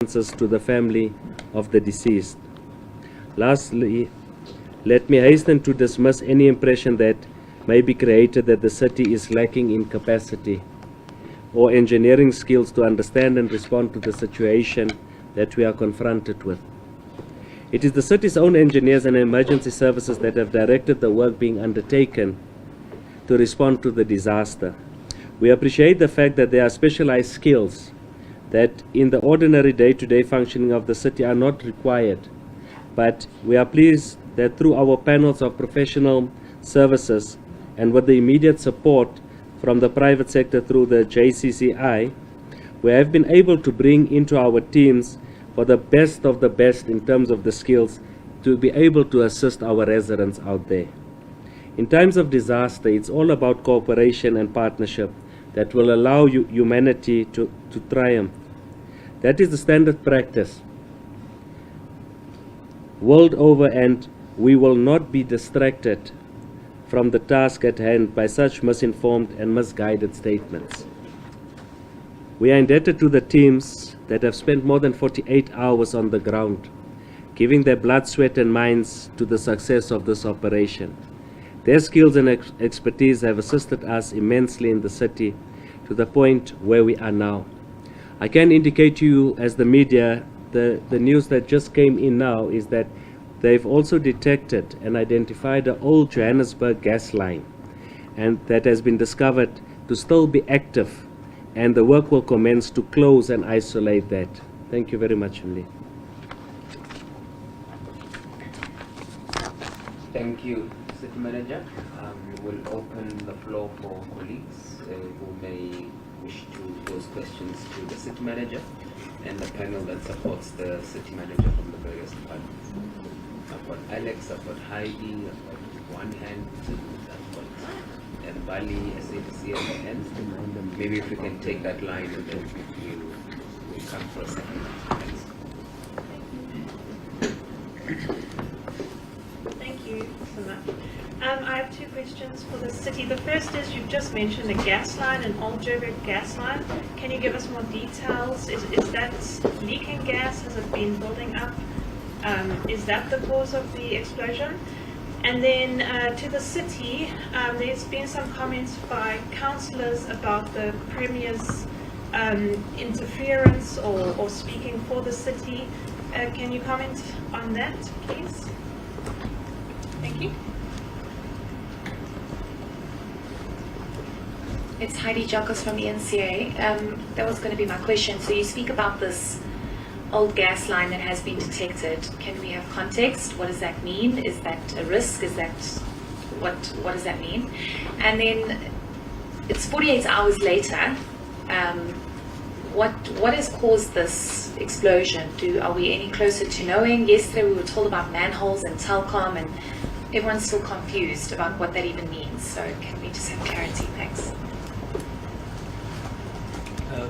to the family of the deceased. Lastly, let me hasten to dismiss any impression that may be created that the city is lacking in capacity or engineering skills to understand and respond to the situation that we are confronted with. It is the city's own engineers and emergency services that have directed the work being undertaken to respond to the disaster. We appreciate the fact that there are specialized skills that in the ordinary day-to-day functioning of the city are not required, but we are pleased that through our panels of professional services and with the immediate support from the private sector through the JCCI, we have been able to bring into our teams for the best of the best in terms of the skills to be able to assist our residents out there. In times of disaster, it's all about cooperation and partnership that will allow humanity to triumph. That is the standard practice world over, and we will not be distracted from the task at hand by such misinformed and misguided statements. We are indebted to the teams that have spent more than 48 hours on the ground, giving their blood, sweat and minds to the success of this operation. Their skills and expertise have assisted us immensely in the city to the point where we are now. I can indicate to you as the media, the news that just came in now is that they've also detected and identified an old Johannesburg gas line, and that has been discovered to still be active, and the work will commence to close and isolate that. Thank you very much, Lee. Thank you, City Manager. We will open the floor for colleagues who may wish to pose questions to the City Manager and the panel that supports the City Manager from the various departments. I've got Alex, I've got Heidi, I've got one hand, I've got Bali, SABC at the end. Maybe if we can take that line and then we'll come for a second. Thank you so much. I have two questions for the city. The first is, you've just mentioned a gas line, an old Joburg gas line. Can you give us more details? Is that leaking gas? Has it been building up? Is that the cause of the explosion? And then to the city, there's been some comments by councillors about the Premier's interference or speaking for the city. Can you comment on that, please? Thank you. It's Heidi Jacobs from the NCA. That was going to be my question. So you speak about this old gas line that has been detected. Can we have context? What does that mean? Is that a risk? Is that what does that mean? And then it's 48 hours later. What has caused this explosion? Are we any closer to knowing? Yesterday we were told about manholes and Telkom, and everyone's still confused about what that even means. So can we just have clarity? Thanks.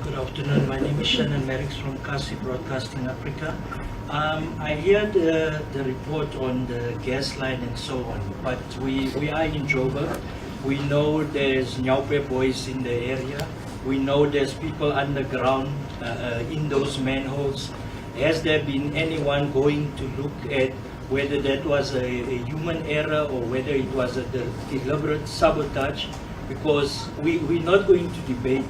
Good afternoon. My name is Shannon Merricks from Kasi Broadcasting Africa. I heard the report on the gas line and so on, but we are in Joburg. We know there's Nyaupe boys in the area. We know there's people underground in those manholes. Has there been anyone going to look at whether that was a human error or whether it was a deliberate sabotage? Because we're not going to debate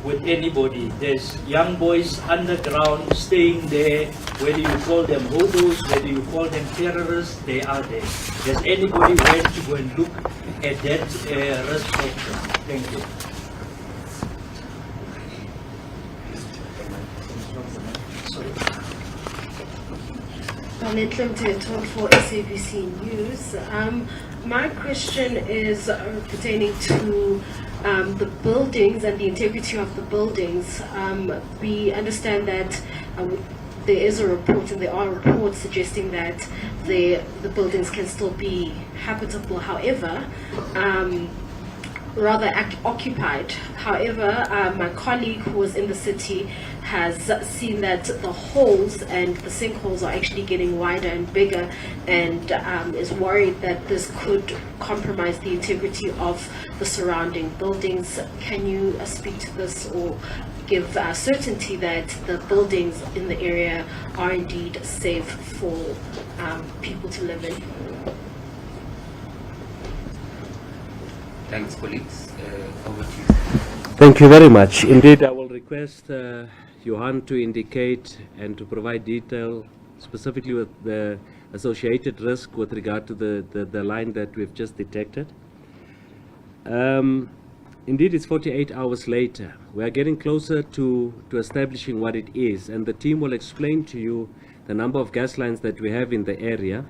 with anybody. There's young boys underground staying there, whether you call them hobos, whether you call them terrorists, they are there. Does anybody want to go and look at that risk factor? Thank you. Limited talk for SABC News. My question is pertaining to the buildings and the integrity of the buildings. We understand that there is a report, and there are reports suggesting that the buildings can still be habitable, however, rather occupied. However, my colleague who was in the city has seen that the holes and the sinkholes are actually getting wider and bigger, and is worried that this could compromise the integrity of the surrounding buildings. Can you speak to this, or give certainty that the buildings in the area are indeed safe for people to live in. Thanks, colleagues. Over to you. Thank you very much. Indeed, I will request Johan to indicate and to provide detail specifically with the associated risk with regard to the line that we've just detected. Indeed, it's 48 hours later. We are getting closer to establishing what it is, and the team will explain to you the number of gas lines that we have in the area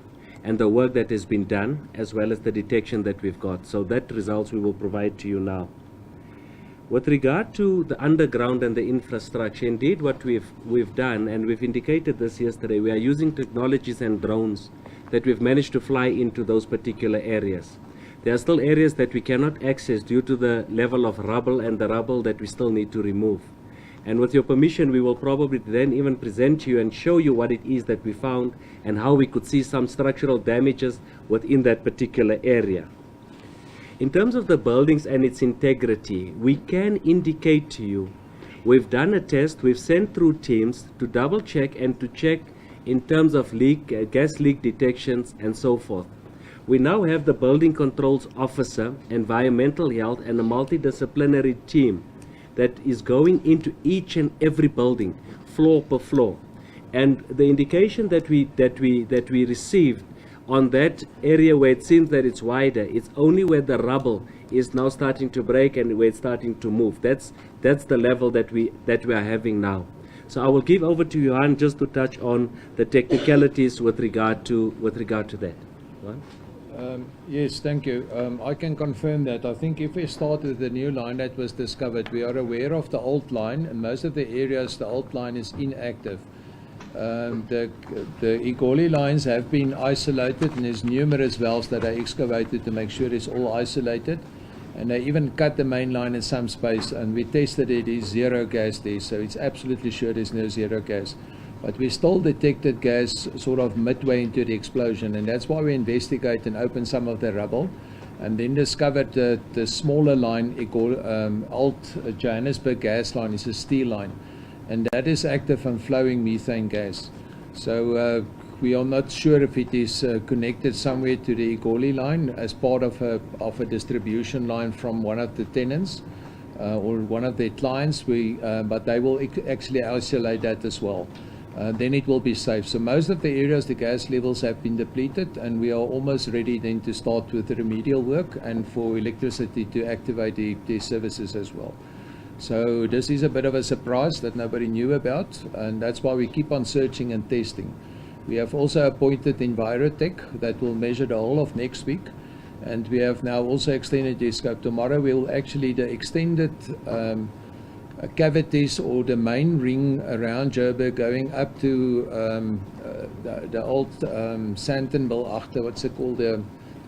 and the work that has been done, as well as the detection that we've got. So that results we will provide to you now. With regard to the underground and the infrastructure, indeed what we've done, and we've indicated this yesterday, we are using technologies and drones that we've managed to fly into those particular areas. There are still areas that we cannot access due to the level of rubble and the rubble that we still need to remove. And with your permission, we will probably then even present to you and show you what it is that we found and how we could see some structural damages within that particular area. In terms of the buildings and its integrity, we can indicate to you, we've done a test, we've sent through teams to double check and to check in terms of leak, gas leak detections and so forth. We now have the building controls officer, environmental health, and a multidisciplinary team that is going into each and every building, floor per floor. And the indication that we received on that area where it seems that it's wider, it's only where the rubble is now starting to break and where it's starting to move. That's the level that we are having now. So I will give over to Johan just to touch on the technicalities with regard to that. Johan? Yes, thank you. I can confirm that. I think if we start with the new line that was discovered, we are aware of the old line, and most of the areas the old line is inactive. The Igoli lines have been isolated, and there's numerous valves that are excavated to make sure it's all isolated. And they even cut the main line in some space, and we tested it is zero gas there, so it's absolutely sure there's no zero gas. But we still detected gas sort of midway into the explosion, and that's why we investigate and open some of the rubble, and then discovered the smaller line, old Johannesburg gas line, is a steel line, and that is active and flowing methane gas. So we are not sure if it is connected somewhere to the Igoli line as part of a distribution line from one of the tenants or one of their clients. But they will actually isolate that as well. Then it will be safe. So most of the areas, the gas levels have been depleted, and we are almost ready then to start with the remedial work and for electricity to activate the services as well. So this is a bit of a surprise that nobody knew about, and that's why we keep on searching and testing. We have also appointed Envirotech that will measure the whole of next week, and we have now also extended the scope. Tomorrow we will actually the extended cavities or the main ring around Joburg going up to the old Santonville after what's it called, the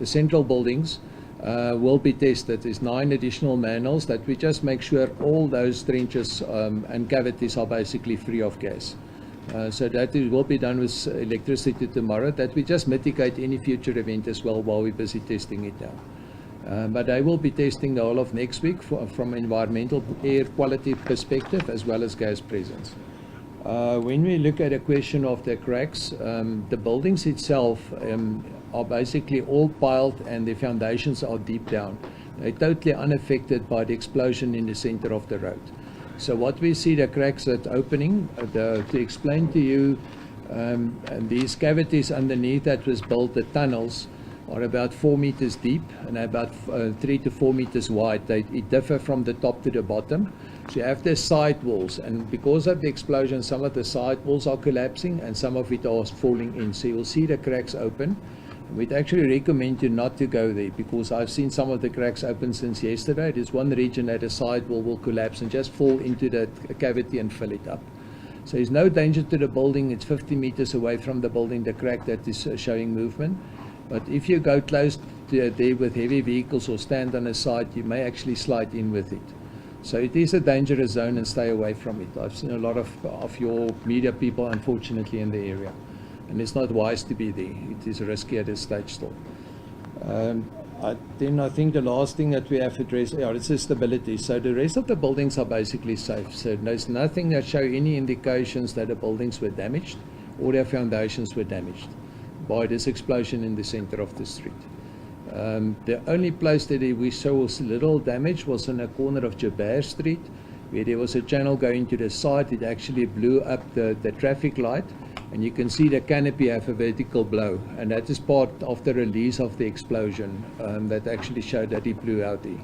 central buildings will be tested. There's 9 additional manholes that we just make sure all those trenches and cavities are basically free of gas. So that will be done with electricity tomorrow, that we just mitigate any future event as well while we're busy testing it now. But I will be testing the whole of next week from environmental air quality perspective as well as gas presence. When we look at a question of the cracks, the buildings itself are basically all piled and the foundations are deep down. They're totally unaffected by the explosion in the center of the road. So what we see, the cracks that opening, to explain to you, and these cavities underneath that was built, the tunnels, are about 4 meters deep and about 3 to 4 meters wide. It differ from the top to the bottom. So you have the side walls, and because of the explosion, some of the side walls are collapsing and some of it are falling in. So you'll see the cracks open. We'd actually recommend you not to go there, because I've seen some of the cracks open since yesterday. There's one region that a side wall will collapse and just fall into that cavity and fill it up. So there's no danger to the building. It's 50 meters away from the building, the crack that is showing movement. But if you go close to there with heavy vehicles or stand on a side, you may actually slide in with it. So it is a dangerous zone, and stay away from it. I've seen a lot of your media people, unfortunately, in the area. And it's not wise to be there. It is risky at this stage still. Then I think the last thing that we have addressed, it's stability. So the rest of the buildings are basically safe. So there's nothing that show any indications that the buildings were damaged or their foundations were damaged by this explosion in the center of the street. The only place that we saw little damage was in a corner of Joburg Street, where there was a channel going to the side. It actually blew up the traffic light, and you can see the canopy have a vertical blow, and that is part of the release of the explosion that actually showed that it blew out there.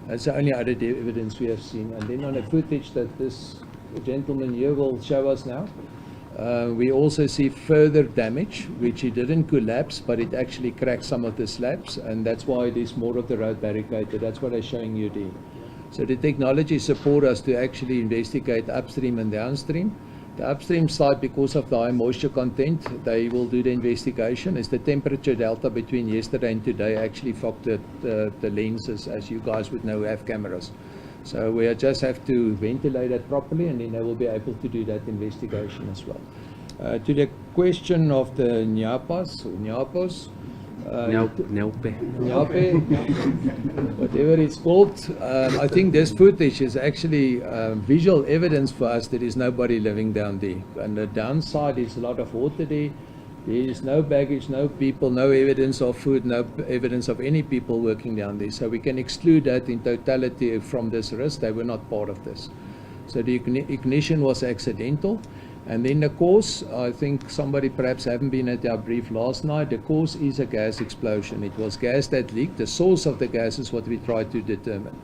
That's the only other evidence we have seen. And then on the footage that this gentleman here will show us now, we also see further damage, which it didn't collapse, but it actually cracked some of the slabs, and that's why there's more of the road barricaded. That's what I'm showing you there. So the technology support us to actually investigate upstream and downstream. The upstream side, because of the high moisture content, they will do the investigation. It's the temperature delta between yesterday and today actually fogged the lenses, as you guys would know who have cameras. So we just have to ventilate it properly, and then they will be able to do that investigation as well. To the question of the Nyapas, or Nyapos, Nyape, whatever it's called, I think this footage is actually visual evidence for us that there's nobody living down there. And the downside is a lot of water there. There is no baggage, no people, no evidence of food, no evidence of any people working down there. So we can exclude that in totality from this risk. They were not part of this. So the ignition was accidental. And then the cause, I think somebody perhaps haven't been at our brief last night. The cause is a gas explosion. It was gas that leaked. The source of the gas is what we try to determine.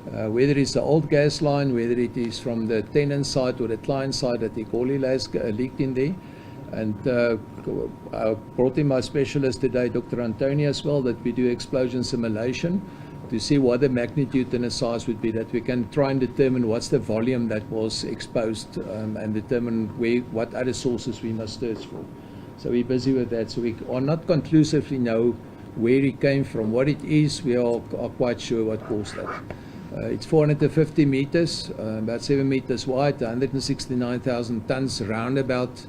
Whether it's the old gas line, whether it is from the tenant side or the client side that the Ecoli has leaked in there. And I brought in my specialist today, Dr. Antonio, as well, that we do explosion simulation to see what the magnitude and the size would be, that we can try and determine what's the volume that was exposed and determine what other sources we must search for. So we're busy with that. So we are not conclusively know where it came from. What it is, we are quite sure what caused that. It's 450 meters, about 7 meters wide, 169,000 tons roundabout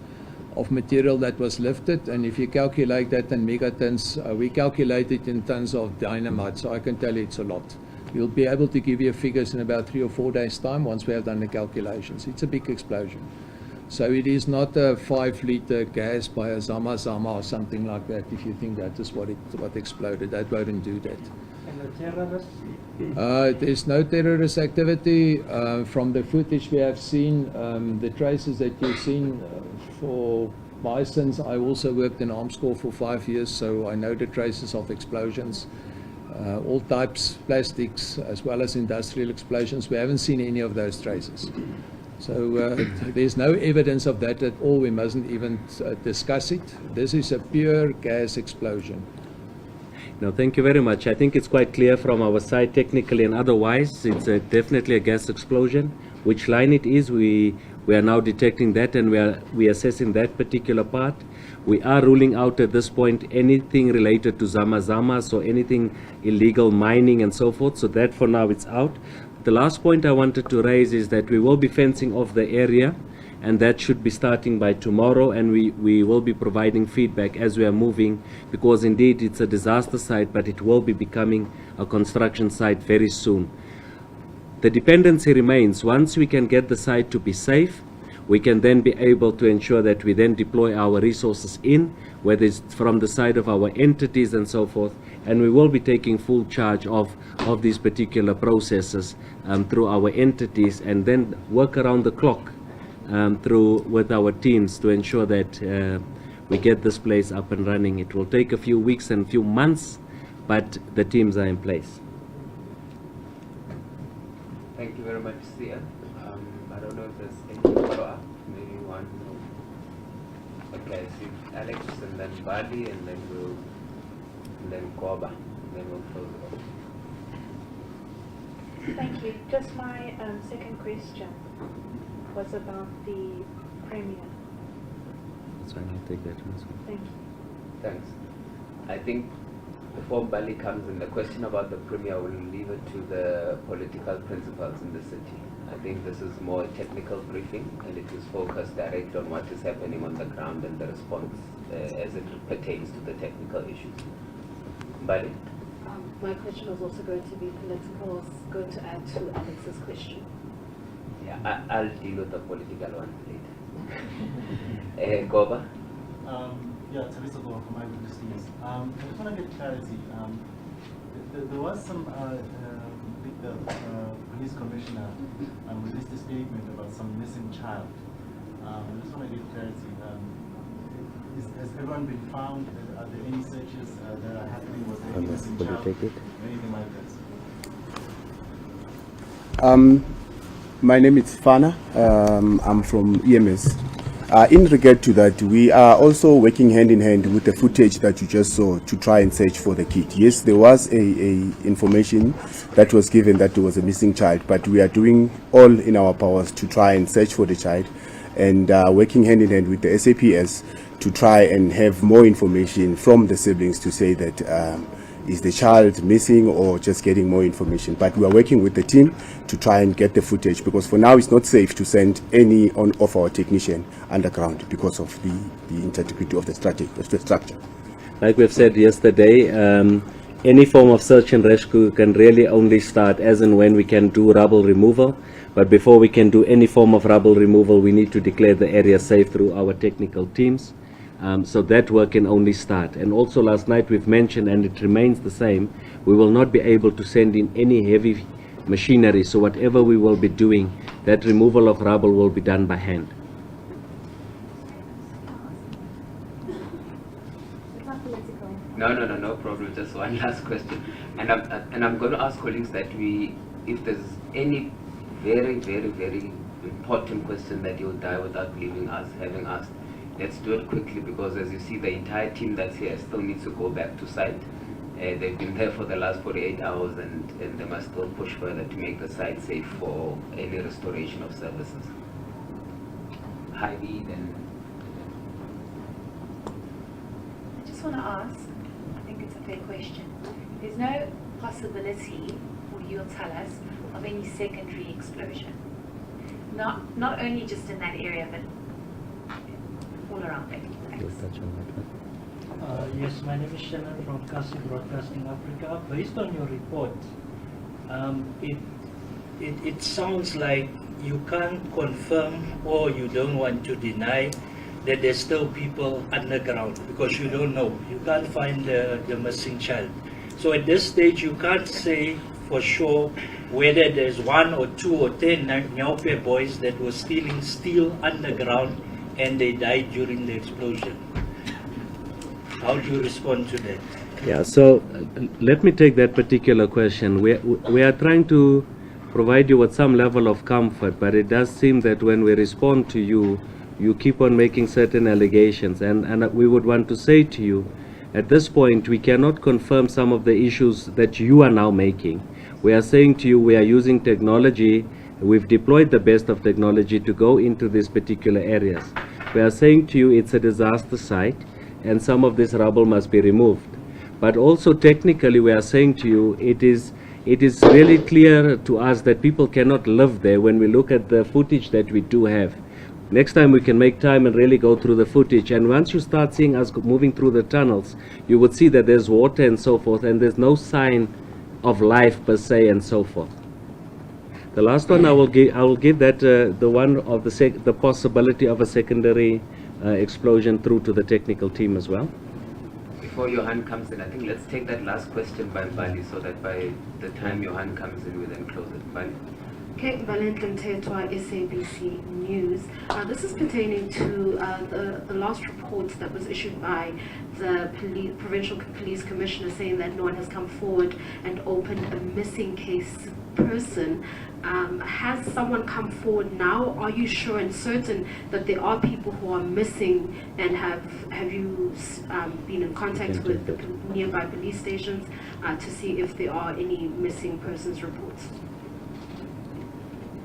of material that was lifted, and if you calculate that in megatons, we calculate it in tons of dynamite, so I can tell you it's a lot. We'll be able to give you figures in about 3 or 4 days' time once we have done the calculations. It's a big explosion. So it is not a 5-liter gas by a Zama or something like that. If you think that is what exploded, that won't do that. And the terrorists? There's no terrorist activity. From the footage we have seen, the traces that you've seen for my sins, I also worked in arms corps for 5 years, so I know the traces of explosions. All types, plastics, as well as industrial explosions. We haven't seen any of those traces. So there's no evidence of that at all. We mustn't even discuss it. This is a pure gas explosion. No, thank you very much. I think it's quite clear from our side, technically and otherwise, it's definitely a gas explosion. Which line it is, we are now detecting that, and we are assessing that particular part. We are ruling out at this point anything related to Zamas or anything illegal mining and so forth. So that for now it's out. The last point I wanted to raise is that we will be fencing off the area, and that should be starting by tomorrow, and we will be providing feedback as we are moving, because indeed it's a disaster site, but it will be becoming a construction site very soon. The dependency remains. Once we can get the site to be safe, we can then be able to ensure that we then deploy our resources in, whether it's from the side of our entities and so forth, and we will be taking full charge of these particular processes through our entities, and then work around the clock through with our teams to ensure that we get this place up and running. It will take a few weeks and a few months, but the teams are in place. Thank you very much, Sia. I don't know if there's any follow-up. Maybe one. Okay, I see Alex, and then Bali, and then Koba, and then we'll close it off. Thank you. Just my second question was about the Premier. So I'll take that one as well. Thank you. Thanks. I think before Bali comes in, the question about the Premier, will leave it to the political principals in the city. I think this is more a technical briefing, and it is focused direct on what is happening on the ground and the response as it pertains to the technical issues. Bali. My question was also going to be political. I was going to add to Alex's question. Yeah, I'll deal with the political one later. Goba? Yeah, Teresa Goba from Eyewitness News. I just want to get clarity. There was some police commissioner released a statement about some missing child. I just want to get clarity. Has everyone been found? Are there any searches that are happening? Was there any missing child? Anything like that? My name is Fana. I'm from EMS. In regard to that, we are also working hand in hand with the footage that you just saw to try and search for the kid. Yes, there was a information that was given that there was a missing child, but we are doing all in our powers to try and search for the child, and working hand in hand with the SAPS to try and have more information from the siblings to say that is the child missing or just getting more information. But we are working with the team to try and get the footage, because for now it's not safe to send any of our technician underground because of the integrity of the structure. Like we've said yesterday, any form of search and rescue can really only start as and when we can do rubble removal. But before we can do any form of rubble removal, we need to declare the area safe through our technical teams. So that work can only start. And also last night we've mentioned, and it remains the same, we will not be able to send in any heavy machinery. So whatever we will be doing, that removal of rubble will be done by hand. No problem. Just one last question, and I'm going to ask colleagues that if there's any very important question that you'll die without leaving us having asked, let's do it quickly, because as you see, the entire team that's here still needs to go back to site. They've been there for the last 48 hours, and they must still push further to make the site safe for any restoration of services. Heidi, then. I just want to ask, I think it's a fair question. There's no possibility, or you'll tell us, of any secondary explosion. Not only just in that area, but all around it. Yes, my name is Shannon from Kasi Broadcasting Africa. Based on your report, it sounds like you can't confirm or you don't want to deny that there's still people underground, because you don't know. You can't find the missing child. So at this stage, you can't say for sure whether there's 1 or 2 or 10 Nyaope boys that were stealing steel underground and they died during the explosion. How do you respond to that? Yeah, so let me take that particular question. We are trying to provide you with some level of comfort, but it does seem that when we respond to you, you keep on making certain allegations, and we would want to say to you, at this point we cannot confirm some of the issues that you are now making. We are saying to you, we are using technology, we've deployed the best of technology to go into these particular areas. We are saying to you, it's a disaster site and some of this rubble must be removed. But also technically we are saying to you, it is really clear to us that people cannot live there when we look at the footage that we do have. Next time we can make time and really go through the footage, and once you start seeing us moving through the tunnels, you would see that there's water and so forth, and there's no sign of life per se and so forth. The last one I will give that the one of the possibility of a secondary explosion through to the technical team as well. Before Johan comes in, I think let's take that last question by Mbali, so that by the time Johan comes in, we then close it. Mbali. Okay, Valentin Tetwa, SABC News. This is pertaining to the last report that was issued by the Provincial Police Commissioner, saying that no one has come forward and opened a missing case person. Has someone come forward now? Are you sure and certain that there are people who are missing, and have you been in contact with the nearby police stations to see if there are any missing persons reports?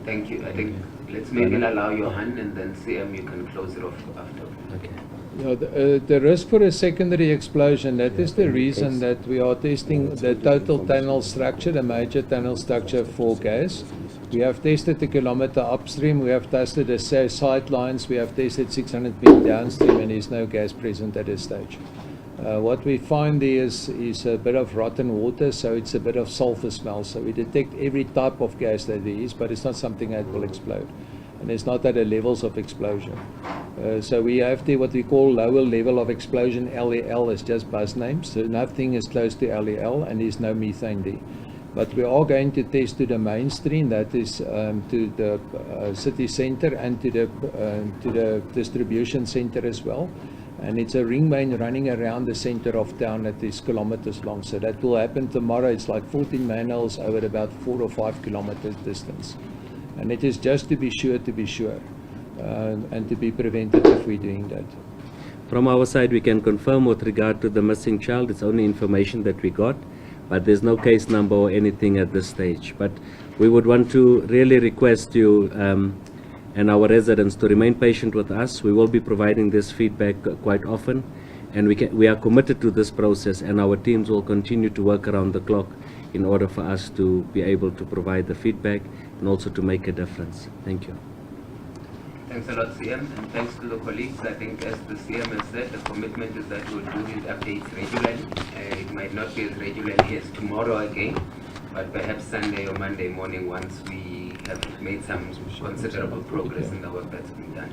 Thank you. I think let's maybe allow Johan, and then CM, you can close it off after. Okay. Yeah, the risk for a secondary explosion, that is the reason that we are testing the total tunnel structure, the major tunnel structure for gas. We have tested the kilometer upstream, we have tested the sidelines, we have tested 600 meters downstream, and there's no gas present at this stage. What we find there is a bit of rotten water, so it's a bit of sulfur smell. So we detect every type of gas that there is, but it's not something that will explode. And it's not at the levels of explosion. So we have the what we call lower level of explosion, LEL, is just buzz names. So nothing is close to LEL and there's no methane there. But we are going to test to the mainstream, that is to the city center and to the distribution center as well. And it's a ring main running around the center of town that is kilometers long. So that will happen tomorrow. It's like 14 manholes over about 4 or 5 kilometers distance. And it is just to be sure, and to be prevented if we're doing that. From our side, we can confirm with regard to the missing child, it's only information that we got, but there's no case number or anything at this stage. But we would want to really request you and our residents to remain patient with us. We will be providing this feedback quite often, and we are committed to this process, and our teams will continue to work around the clock in order for us to be able to provide the feedback and also to make a difference. Thank you. Thanks a lot, CM, and thanks to the colleagues. I think as the CM has said, the commitment is that we'll do these updates regularly. It might not be as regularly as tomorrow again, but perhaps Sunday or Monday morning once we have made some considerable progress in the work that's been done.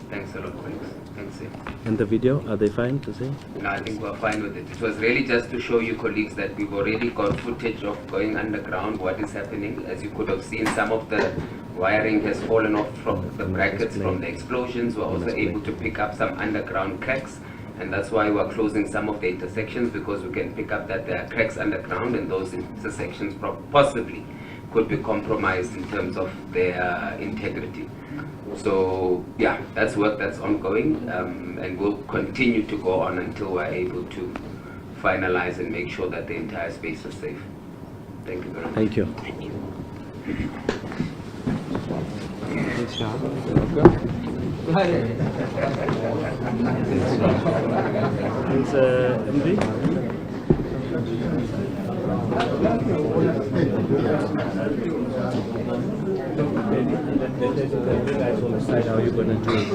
Thanks a lot, colleagues. Thanks, CM. And the video, are they fine to see? No, I think we're fine with it. It was really just to show you, colleagues, that we've already got footage of going underground, what is happening. As you could have seen, some of the wiring has fallen off from the brackets from the explosions. We're also able to pick up some underground cracks, and that's why we're closing some of the intersections, because we can pick up that there are cracks underground, and those intersections possibly could be compromised in terms of their integrity. So yeah, that's work that's ongoing, and will continue to go on until we're able to finalize and make sure that the entire space is safe. Thank you very much. Thank you. Thanks, MD. The guys on the side, how are you going to do it?